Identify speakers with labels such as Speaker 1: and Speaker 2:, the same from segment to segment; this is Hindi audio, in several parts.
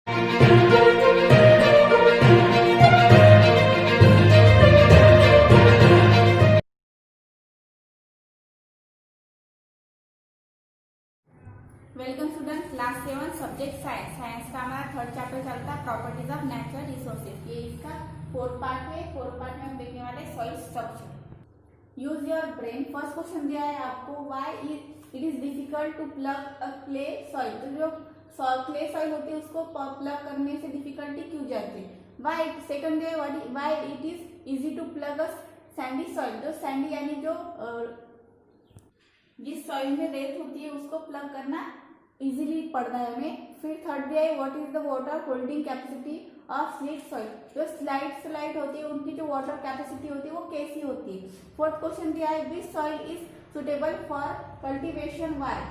Speaker 1: Welcome student, class 7 subject science. Science का हमारा थर्ड चैप्टर चलता है प्रॉपर्टीज ऑफ नेचुरल रिसोर्सेज। ये इसका फोर्थ पार्ट है। फोर्थ पार्ट में हम देखने वाले soil structure. Use your brain. First question दिया है आपको, why it is difficult to plug a clay soil. तो जो क्ले सॉइल होती है उसको प्लग करने से डिफिकल्टी क्यों जाती है। व्हाई सेकंड है, why it is easy to plug a sandy soil. जो सैंडी यानी जो जिस सॉइल में रेत होती है उसको प्लग करना इजीली पड़ता है हमें। फिर थर्ड दिया है, what is the water holding capacity of slit soil. जो स्लाइड होती है उनकी जो वाटर कैपेसिटी होती है वो कैसी होती है। फोर्थ क्वेश्चन दिया है, विच soil is suitable for cultivation. Why.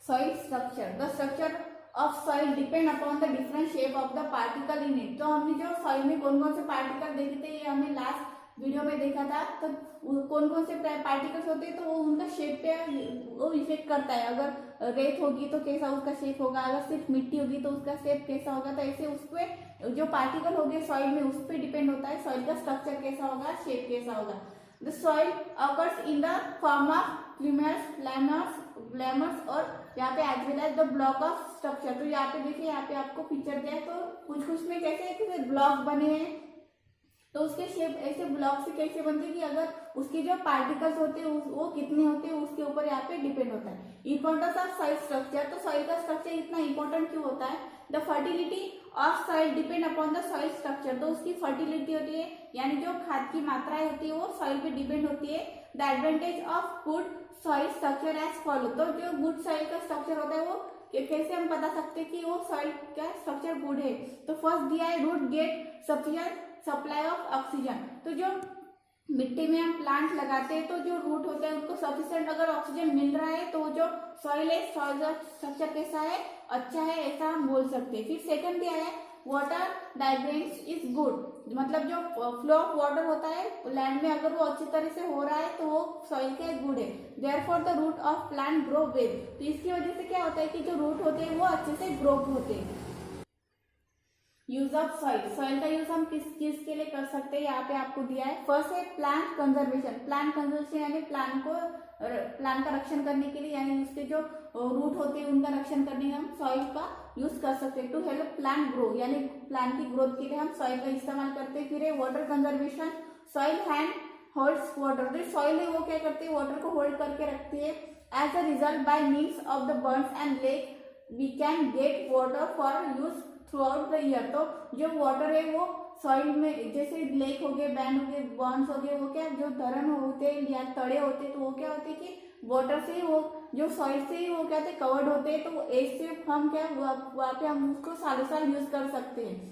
Speaker 1: Soil structure. The structure of soil depend upon the different shape of the particle in it. तो हमने जो सॉइल में कौन कौन से पार्टिकल देखे थे ये हमने लास्ट वीडियो में देखा था। तो कौन कौन से पार्टिकल्स होते हैं तो वो उनका शेप पे वो इफेक्ट करता है। अगर रेत होगी तो कैसा उसका शेप होगा, अगर सिर्फ मिट्टी होगी तो उसका शेप कैसा होगा। तो ऐसे उस पे जो पार्टिकल होंगे सॉइल में उस पर डिपेंड होता है सॉइल का स्ट्रक्चर कैसा होगा, शेप कैसा होगा। The soil occurs in the form of creamers, lamers और यहाँ पे as well as the block of structure. तो यहाँ पे देखिए, यहाँ पे आपको पिक्चर दिया है। तो कुछ में कैसे ब्लॉक बने हैं। तो उसके शेप ऐसे ब्लॉक से कैसे बनते हैं कि अगर उसके जो पार्टिकल्स होते हैं वो कितने होते हैं उसके ऊपर यहाँ पे डिपेंड होता है। Importance of soil structure. तो सॉइल का स्ट्रक्चर इतना इंपॉर्टेंट क्यों होता है। The fertility of soil depend upon the soil structure. तो उसकी फर्टिलिटी होती है यानी जो खाद की मात्राएं होती है वो सॉइल पे डिपेंड होती है। The advantage of good soil structure as follow. तो जो गुड सॉइल का स्ट्रक्चर होता है वो कैसे हम बता सकते हैं कि वो सॉइल का स्ट्रक्चर गुड है। तो फर्स्ट दिया है, root get sufficient supply of oxygen. तो जो मिट्टी में हम प्लांट लगाते हैं तो जो रूट होता है उनको सफिशिएंट अगर ऑक्सीजन मिल रहा है तो जो सॉइल है, सॉइल का स्ट्रक्चर कैसा है, अच्छा है, ऐसा हम बोल सकते हैं। फिर सेकंड दिया है, वाटर डाइग्रेंस इज गुड। मतलब जो फ्लो ऑफ वाटर होता है लैंड में अगर वो अच्छी तरह से हो रहा है तो वो सॉइल का गुड है। Therefore the root of plant grow well. तो इसकी वजह से क्या होता है कि जो रूट होते हैं वो अच्छे से ग्रो होते हैं। Use of soil. सॉइल का यूज हम किस चीज के लिए कर सकते हैं यहाँ पे आपको दिया है। फर्स्ट है प्लांट कंजर्वेशन। प्लांट कंजर्वेशन यानी प्लांट का रक्षण करने के लिए, यानी उसके जो रूट होते हैं उनका रक्षण करने के लिए हम सॉइल का यूज कर सकते हैं। टू हेल्प प्लांट ग्रो यानी प्लांट की ग्रोथ के लिए हम सॉइल का इस्तेमाल करते हैं। फिर है water conservation. Soil hand holds water. जो सॉइल है वो क्या करती है, वाटर को होल्ड करके रखती है। As a result by means of the burns and lake we can get water for use throughout the year. तो जो वाटर है वो सॉइल में, जैसे लेक हो गए, बैंड हो गए, बॉन्स हो गए, वो क्या जो धरण होते हैं या तड़े होते हैं तो वो क्या होते हैं कि वाटर से ही वो जो सॉइल से ही वो क्या थे कवर्ड होते हैं। तो ऐसे हम क्या वहाँ पे हम उसको सालों साल यूज कर सकते हैं।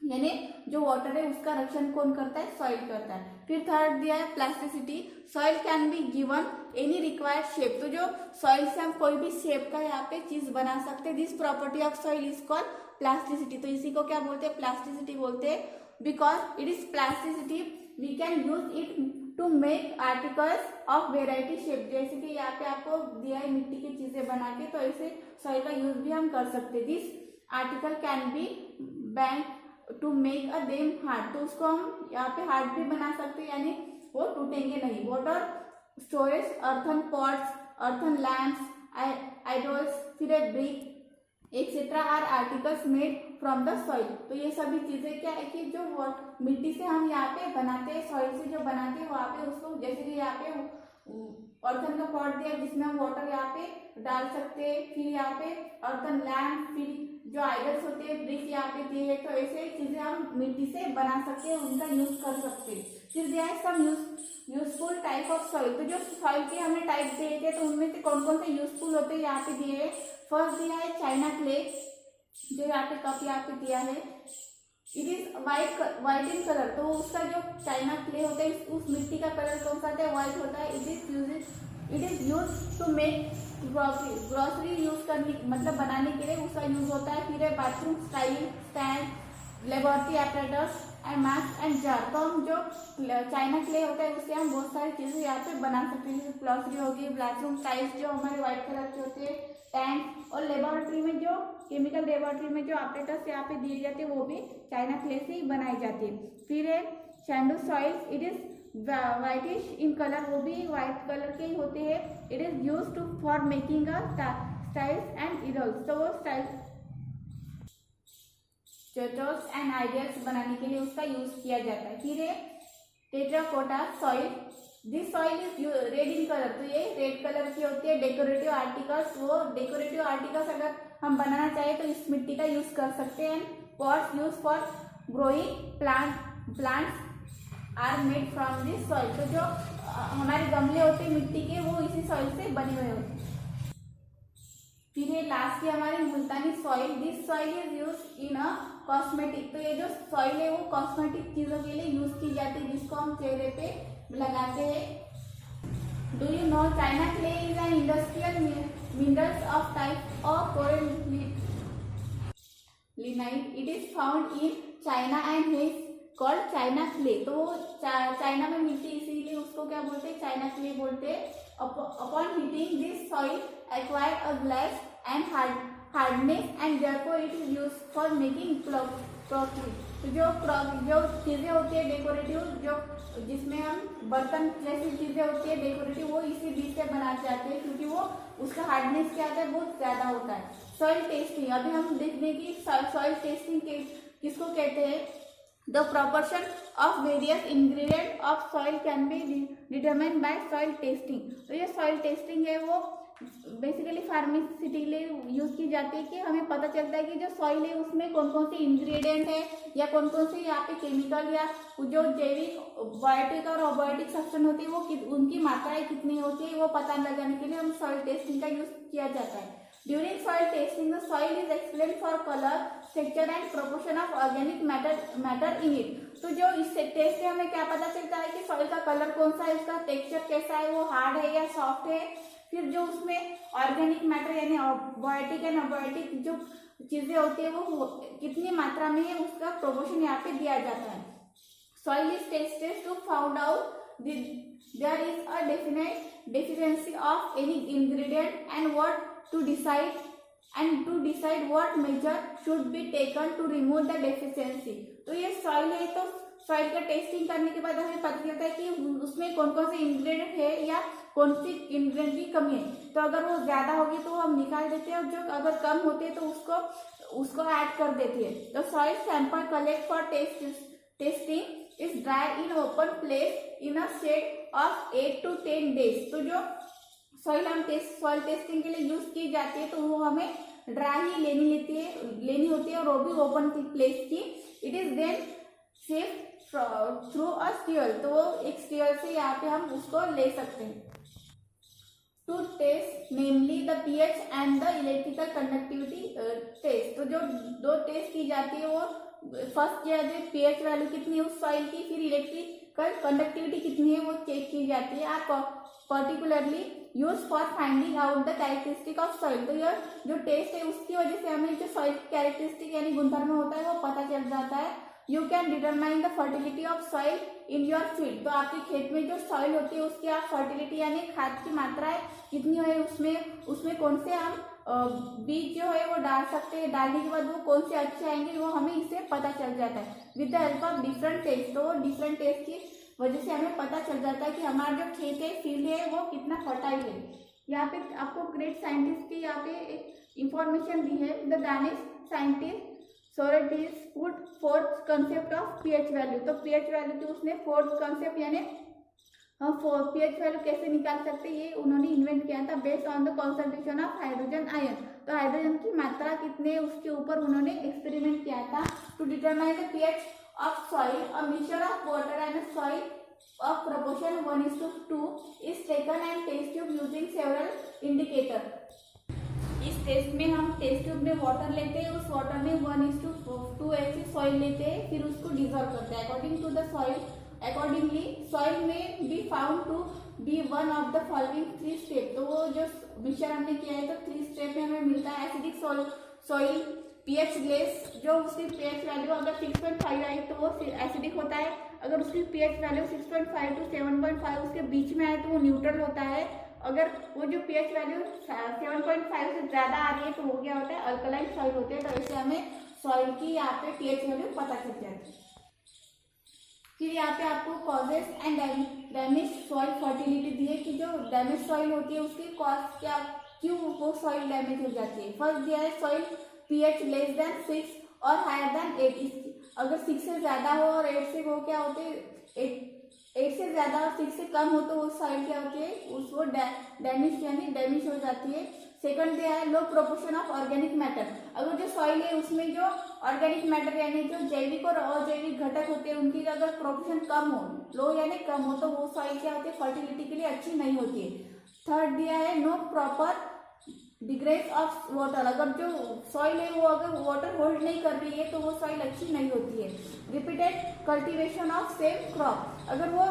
Speaker 1: यानी जो वाटर है उसका रक्षण कौन करता है, सॉइल करता है। फिर थर्ड दिया है plasticity. Soil can be given any required shape. तो जो सॉइल से हम कोई भी शेप का यहाँ पे चीज बना सकते हैं। This property of soil is called plasticity. तो इसी को क्या बोलते हैं, प्लास्टिसिटी बोलते हैं। Because it is plasticity we can use it to make articles of variety shape. जैसे कि यहाँ पे आपको दिया है मिट्टी की चीजें बना के, तो ऐसे सॉइल का यूज भी हम कर सकते हैं। This article can be bank to make a them hard. तो उसको हम यहाँ पे हार्ड भी बना सकते हैं यानी वो टूटेंगे नहीं। Water storage, earthen pots, earthen lamps, idols, फिर brick etcetera are articles made from the soil. तो ये सभी चीजें क्या है कि जो मिट्टी से हम यहाँ पे बनाते हैं, सॉइल से जो बनाते हैं वहाँ पे उसको, जैसे कि यहाँ पे अर्थन का पॉट दिया जिसमें हम वाटर यहाँ पे डाल सकते हैं। फिर यहाँ पे अर्थन लैम्प, फिर जो आइडल्स होते हैं, ब्रिक यहाँ पे दिए है। तो ऐसे चीजें हम मिट्टी से बना सकते हैं, उनका यूज कर सकते हैं। फिर दिया है some useful type of soil. तो जो सॉइल के हमने टाइप दिए थे तो उनमें से कौन कौन से यूजफुल होते हैं यहाँ पे दिए है। फर्स्ट दिया है चाइना क्ले, जो यहाँ पे कप यहाँ पे दिया है। It is white in colour. तो उसका जो चाइना क्ले होता है उस मिट्टी का कलर कौन सा होता है, व्हाइट होता है। It is use to make grocery use करने मतलब बनाने के लिए उसका यूज होता है। फिर है bathroom style stand, laboratory apparatus and mask and jar. तो हम जो चाइना क्ले होता है उससे हम बहुत सारी चीजें यहाँ पे बना सकते हैं। जैसे ग्रोसरी होगी, बाथरूम टाइल्स जो हमारे व्हाइट कलर के होते हैं, टैंक, और लेबोरेटरी में जो केमिकल लेबोरेटरी में जो ऑपरेटर्स यहाँ पे दिए जाते हैं वो भी चाइना क्ले से ही बनाई जाती है। फिर है sandy soil, it is whitish in colour, वो भी वाइट कलर के ही होते हैं। It is use to for making a styles and idols, तो वो स्टैचूज एंड आइडियल्स बनाने के लिए उसका यूज किया जाता है। फिर है terracotta soil, this soil is red in colour, तो ये रेड कलर की होती है। डेकोरेटिव आर्टिकल्स, वो डेकोरेटिव आर्टिकल्स अगर हम बनाना चाहें तो इस मिट्टी का यूज कर सकते हैं। Pots use for growing plants are made from this soil, तो जो हमारे गमले होते हैं मिट्टी के वो इसी सॉइल से बने हुए होते हैं। फिर ये लास्ट की हमारी Multani soil, this soil is use in a cosmetic, तो ये जो सॉइल है वो कॉस्मेटिक चीजों के लिए यूज की जाती है जिसको हम चेहरे पे लगाते हैं। Do you know china clay is an industrial minerals of type of kaolinite, it is found in China and is called china clay, तो वो चाइना में मिलती है इसीलिए उसको क्या बोलते हैं, चाइना क्ले बोलते हैं। Upon heating this soil acquired a glass and hardness and therefore it is used for making crockery, तो जो चीजें होती है डेकोरेटिव, जो जिसमें हम बर्तन जैसी चीजें होती है डेकोरेटिव, वो इसी बीज से बनाए जाते हैं क्योंकि वो उसका हार्डनेस क्या होता है बहुत ज्यादा होता है। सॉइल टेस्टिंग, अभी हम देखने की सॉइल टेस्टिंग किसको कहते हैं। The proportion of various ingredient of soil can be determined by soil testing, तो ये सॉइल टेस्टिंग है वो बेसिकली फार्मास्यूटिकल के लिए यूज की जाती है कि हमें पता चलता है कि जो सॉइल है उसमें कौन कौन से इंग्रेडिएंट है या कौन कौन से यहाँ पे केमिकल या जो जैविक बायोटिक और अबायोटिक सब्सटेंस होती है वो उनकी मात्राएं कितनी होती है वो पता लगाने के लिए हम सॉइल टेस्टिंग का यूज किया जाता है। During soil testing the soil is explain for colour, texture and proportion of organic matter in it, तो जो इस टेस्ट से हमें क्या पता चलता है कि सॉइल का कलर कौन सा है, इसका टेक्सचर कैसा है, वो हार्ड है या सॉफ्ट है, फिर जो उसमें ऑर्गेनिक मैटर यानी बायोटिक एंड अबायोटिक जो चीजें होती है वो कितनी मात्रा में है उसका प्रोपोर्शन यहाँ पे दिया जाता है। Soil is tested to found out there is a definite deficiency of any ingredient and what to decide what measure should be taken to remove the deficiency, तो ये सॉइल है तो सॉइल का टेस्टिंग करने के बाद हमें पता चलता है कि उसमें कौन कौन से इंग्रेडिएंट है या कौन सी इंग्रेडिएंट की कमी है, तो अगर वो ज्यादा होगी तो हम निकाल देते हैं और जो अगर कम होते हैं तो उसको ऐड कर देते हैं। तो soil sample collect for testing is dry in open place in a shade of 8 to 10 days, तो जो सॉइल सॉइल टेस्टिंग के लिए यूज की जाती है तो वो हमें ड्राई ही लेनी होती है और वो भी ओपन प्लेस की। It is then safe through a steel, तो वो एक स्टील से यहाँ पे हम उसको ले सकते हैं। Two test namely the pH and the electrical conductivity test, तो जो दो टेस्ट की जाती है वो फर्स्ट क्या है पीएच वैल्यू कितनी है उस सॉइल की, फिर इलेक्ट्रिकल कंडक्टिविटी कितनी है वो चेक की जाती है। आप particularly use for finding out the characteristic of soil, तो यह जो टेस्ट है उसकी वजह से हमें जो सॉइल कैरेक्टरिस्टिक यानी गुणधर्म होता है वो पता चल जाता है। You can determine the fertility of soil in your field, तो आपके खेत में जो सॉइल होती है उसकी आप फर्टिलिटी यानी खाद की मात्रा है कितनी है उसमें कौन से हम बीज जो है वो डाल सकते हैं, डालने के बाद वो कौन से अच्छे आएंगे वो हमें इससे पता चल जाता है with the help of different test, तो डिफरेंट टेस्ट की वजह से हमें पता चल जाता है कि हमारा जो खेत है फील्ड है वो कितना फर्टाइल है। यहाँ पे आपको ग्रेट साइंटिस्ट की यहाँ पे एक इंफॉर्मेशन दी है। The Danish scientist Sorensen put forth concept of pH value, तो पीएच वैल्यू की उसने फोर्थ कंसेप्ट यानी हम पीएच वैल्यू कैसे निकाल सकते हैं ये उन्होंने इन्वेंट किया था based on the concentration of hydrogen ion, तो हाइड्रोजन की मात्रा कितने उसके ऊपर उन्होंने एक्सपेरिमेंट किया था। To determine the pH of soil, a mixture of water and a soil of proportion 1:2 is taken and test tube using several indicator। इस टेस्ट में हम टेस्ट ट्यूब में वाटर लेते हैं, उस वाटर में 1:2 ऐसी सॉइल लेते हैं, फिर उसको डिजोल्व करते हैं according to the soil. Accordingly soil में be found to be one of the following 3 step, तो वो जो मिक्सचर हमने किया है तो 3 स्टेप में हमें मिलता है। एसिडिक सॉइल पीएच ग्लेस, जो उसकी पीएच वैल्यू अगर 6.5 आई तो वो एसिडिक होता है, अगर उसकी पीएच वैल्यू 6.5 to 7.5 उसके बीच में आए तो वो न्यूट्रल होता है। अगर वो जो pH वैल्यू 7.5 से ज़्यादा आ रही है तो वो क्या होता है, अल्कलाइन सॉइल होते हैं। तो ऐसे हमें सॉइल की यहाँ पे pH वैल्यू पता चल जाती है। फिर यहाँ पे आपको causes and damage soil fertility दी है कि जो डैमेज सॉइल होती है उसकी कॉज क्या, क्यों वो सॉइल डैमेज हो जाती है। फर्स्ट दिया है सॉइल pH लेस देन 6 और हायर देन 8। अगर 6 से ज़्यादा हो और 8 से वो क्या होते हैं, 8 से ज़्यादा और 6 से कम हो तो वो सॉइल क्या होती है, उसको डैमेज यानी डैमेज हो जाती है। सेकंड दिया है लो प्रोपोर्शन ऑफ ऑर्गेनिक मैटर। अगर जो सॉइल है उसमें जो ऑर्गेनिक मैटर यानी जो जैविक और अजैविक घटक होते हैं उनकी अगर प्रोपोर्शन कम हो, लो यानी कम हो, तो वो सॉइल क्या होती है, फर्टिलिटी के लिए अच्छी नहीं होती है। थर्ड दिया है no proper degrees of water. अगर जो सॉइल है वो अगर वाटर होल्ड नहीं कर रही है तो वो सॉइल अच्छी नहीं होती है। Repeated cultivation of same crop. अगर वो,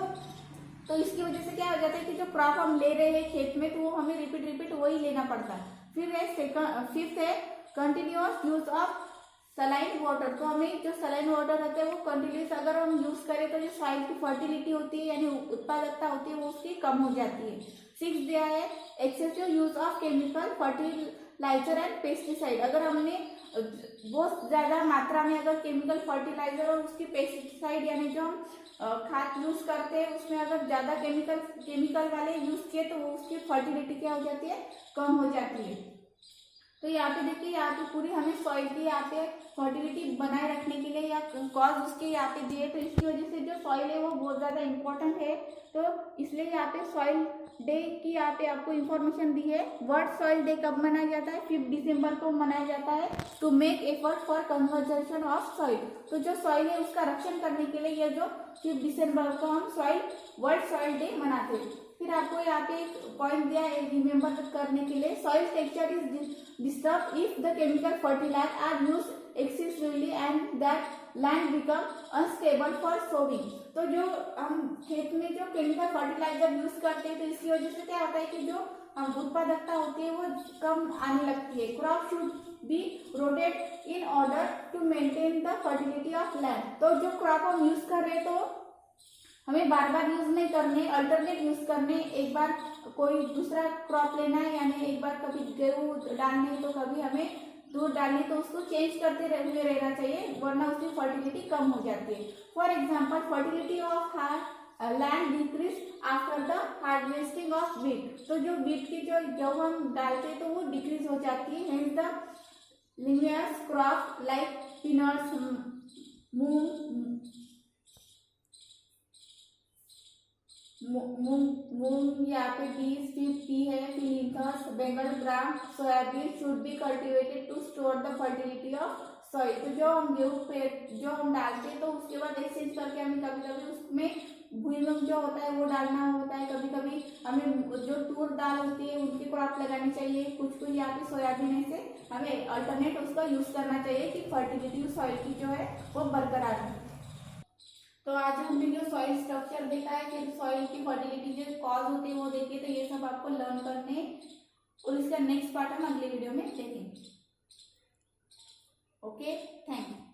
Speaker 1: तो इसकी वजह से क्या हो जाता है कि जो क्रॉप हम ले रहे हैं खेत में तो वो हमें रिपीट वही लेना पड़ता है। फिर है फिफ्थ है continuous use of saline water. तो हमें जो सलाइन वाटर रहता है वो कंटिन्यूस अगर हम यूज करें तो जो सॉइल की फर्टिलिटी होती है यानी उत्पादकता होती है वो उसकी कम हो जाती है। सिक्स दिया है excessive use of chemical fertiliser and pesticide. अगर हमने बहुत ज्यादा मात्रा में अगर केमिकल फर्टिलाइजर और उसकी पेस्टिसाइड यानी जो हम खाद यूज करते हैं उसमें अगर ज्यादा केमिकल वाले यूज किए तो वो उसकी फर्टिलिटी क्या हो जाती है, कम हो जाती है। तो यहाँ पे देखिए यहाँ पे पूरी हमें सॉइल की यहाँ पे फर्टिलिटी बनाए रखने के लिए या कॉज उसके यहाँ पे दिए, तो इसकी वजह से जो सॉइल है वो बहुत ज़्यादा इम्पोर्टेंट है। तो इसलिए यहाँ पे सॉइल डे की यहाँ पे आपको इन्फॉर्मेशन दी है। वर्ल्ड सॉइल डे कब मनाया जाता है, 5 दिसंबर को मनाया जाता है to make effort for conservation of soil. तो जो सॉइल है उसका रक्षण करने के लिए ये जो 5 दिसंबर को हम वर्ल्ड सॉइल डे मनाते हैं। फिर आपको यहाँ पे एक पॉइंट दिया है रिमेम्बर करने के लिए, soil texture is disturb if the chemical fertiliser are used excessively and that land become unstable for sowing. तो जो हम खेत में जो केमिकल फर्टिलाइजर यूज करते हैं तो इसकी वजह से क्या होता है कि जो उत्पादकता होती है वो कम आने लगती है। Crop should be rotate in order to maintain the fertility of land. तो जो क्रॉप हम यूज कर रहे हैं तो हमें बार बार यूज नहीं करने, अल्टरनेट यूज करने, एक बार कोई दूसरा क्रॉप लेना है यानी एक बार कभी गेहूँ डालनी है तो कभी हमें दूध डालनी, तो उसको चेंज करते हुए रहना चाहिए वरना उसकी फर्टिलिटी कम हो जाती है। For example fertility of land decrease after the harvesting of wheat. तो जो वीट की जो गेहूँ हम डालते हैं तो वो डिक्रीज हो जाती है। Hence the leguminous crop like peanuts, moong यहाँ पे बीज, फिर पी है, फिलिंथस, Bengal gram, soybean should be cultivated to store the fertility of soil. तो जो हम गेहूँ पे जो हम डालते हैं तो उसके बाद एक्सचेंज करके हमें कभी कभी उसमें भूमि जो होता है वो डालना होता है, कभी कभी हमें जो तूर दाल होती है उनकी क्रॉप लगानी चाहिए, कुछ यहाँ पे सोयाबीन है से हमें अल्टरनेट उसका यूज करना चाहिए कि फर्टिलिटी सॉइल की जो है वो बरकरार है। तो आज हमने जो सॉइल स्ट्रक्चर देखा है, फिर सॉइल की फर्टिलिटी जो कॉज होती है वो देखिए, तो ये सब आपको लर्न करने हैं और इसका नेक्स्ट पार्ट हम अगले वीडियो में देखेंगे। Okay, thank you.